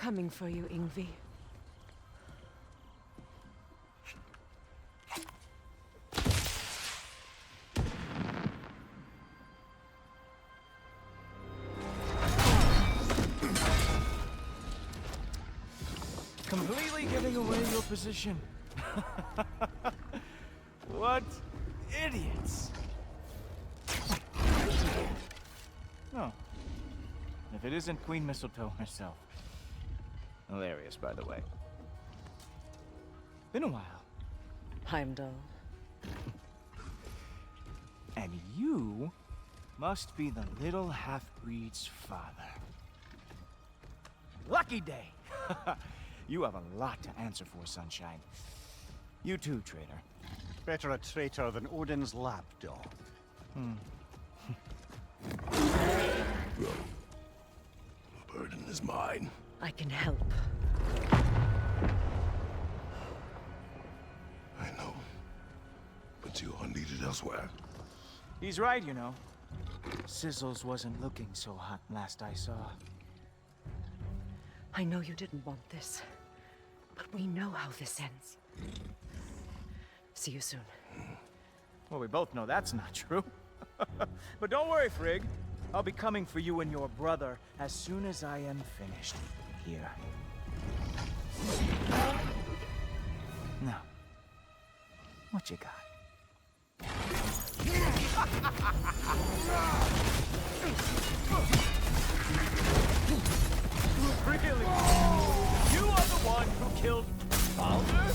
coming for you, Ingvi. Completely giving away your position. What idiots. No. If it isn't Queen Mistletoe herself. Hilarious, by the way. Been a while. Heimdall. And you must be the little half-breed's father. Lucky day! You have a lot to answer for, Sunshine. You too, traitor. Better a traitor than Odin's lapdog. The burden is mine. I can help. I know. But you are needed elsewhere. He's right, you know. Sizzles wasn't looking so hot last I saw. I know you didn't want this, but we know how this ends. See you soon. Well, we both know that's not true. But don't worry, Frigg. I'll be coming for you and your brother as soon as I am finished here. Now, what you got? Really? You are the one who killed Baldur?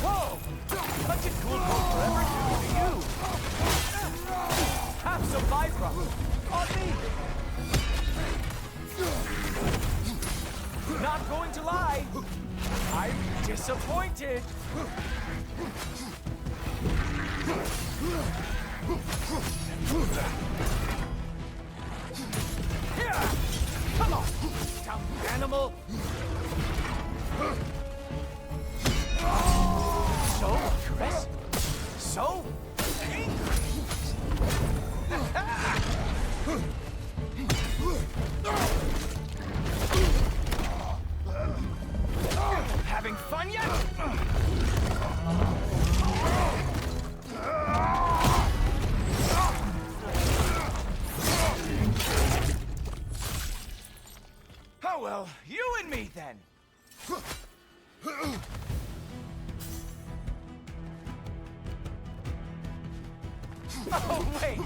Whoa! Such a cool boat forever to you! Have some Vibra! On me! Not going to lie, I'm disappointed. Here! Come on, dumb animal! So aggressive, so angry. Having fun yet? Oh well, you and me then. Oh wait,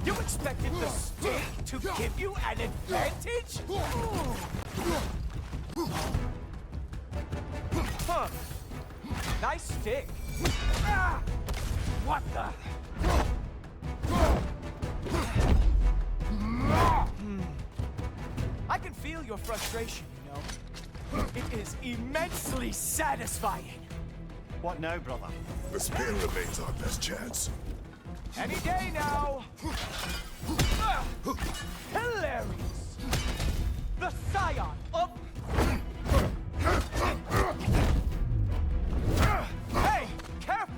you expected the stick to give you an advantage? Huh. Nice stick. Ah! What the? I can feel your frustration, you know. It is immensely satisfying. What now, brother? The spear remains our best chance. Any day now. Ah! Hilarious. The scion of... Hey, careful!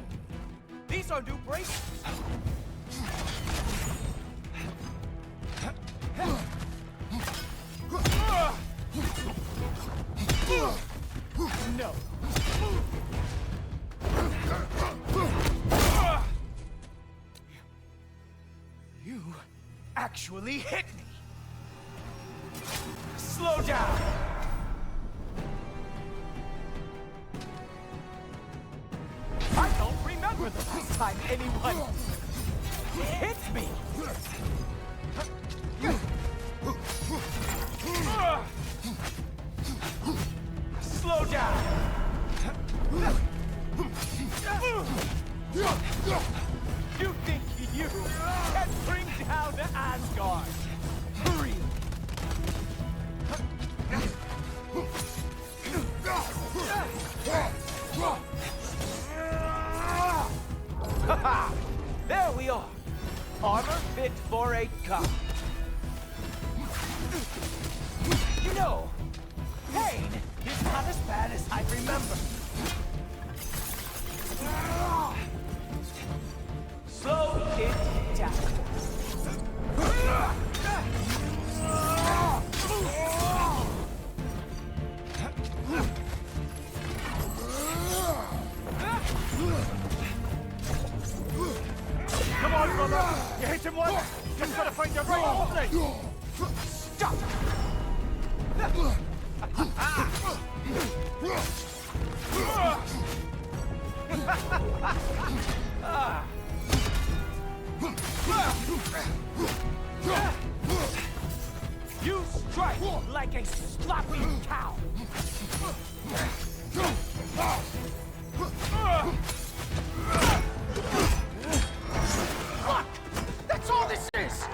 These are new bracelets. No. You actually hit me. Slow down. I don't remember the last time anyone hit me. Slow down. You think you can bring down Asgard? Really? Haha! There we are. Armor fit for a cop. You know, pain It's not as bad as I remember. Slow it down. Come on, brother! You hit him once! Just gotta find your right opening! Stop! You strike like a sloppy cow! Look! That's all this is!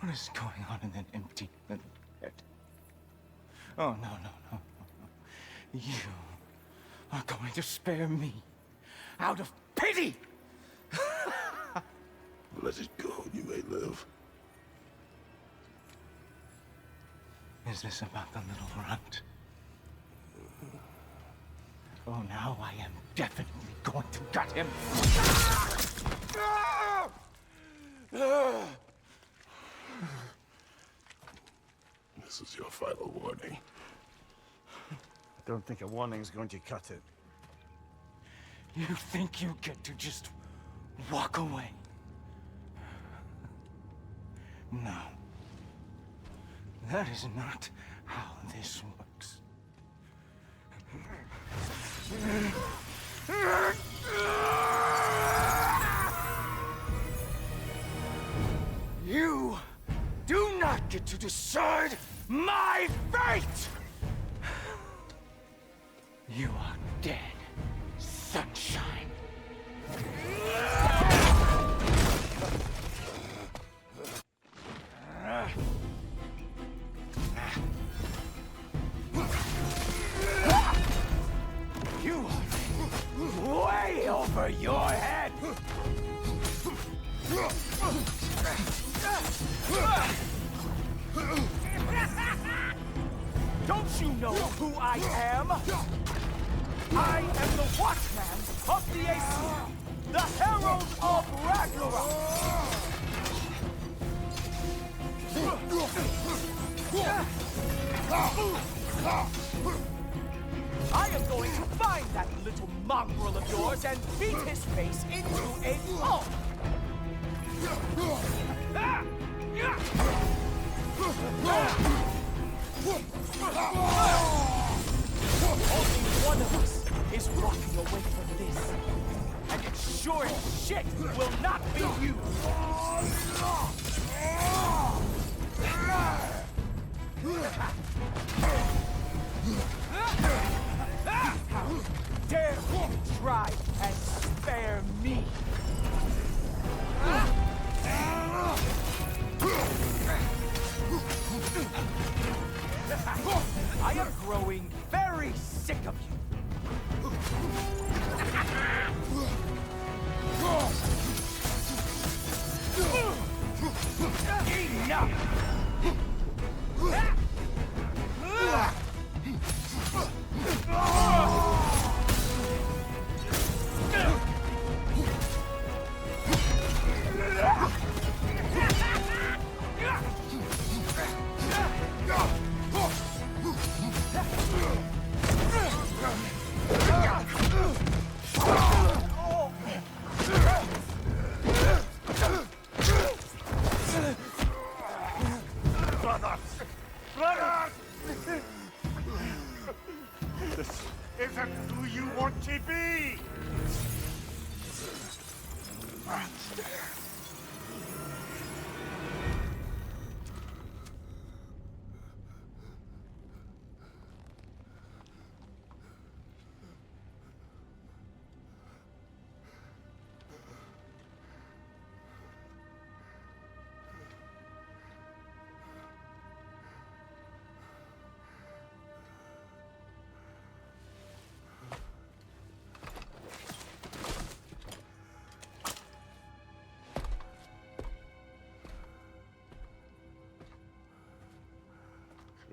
What is going on in that empty little head? Oh, no. You are going to spare me out of pity! Let it go, you may live. Is this about the little runt? Oh, now I am definitely going to gut him. This is your final warning. I don't think a warning's going to cut it. You think you get to just walk away? No. That is not how this works. You do not get to decide my fate! You are dead, sunshine. You are way over your head! Don't you know who I am? I am the Watchman of the Aesir, the Herald of Ragnarok! I am going to find that little mongrel of yours and beat his face into a pulp! Only one of us is walking away from this. And it sure as shit will not be you! How dare you try and spare me! I am growing very sick of you. Enough!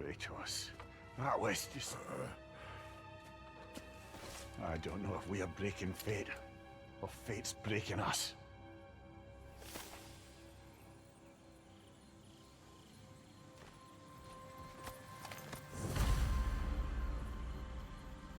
Kratos. That was just... I don't know if we are breaking fate, or fate's breaking us.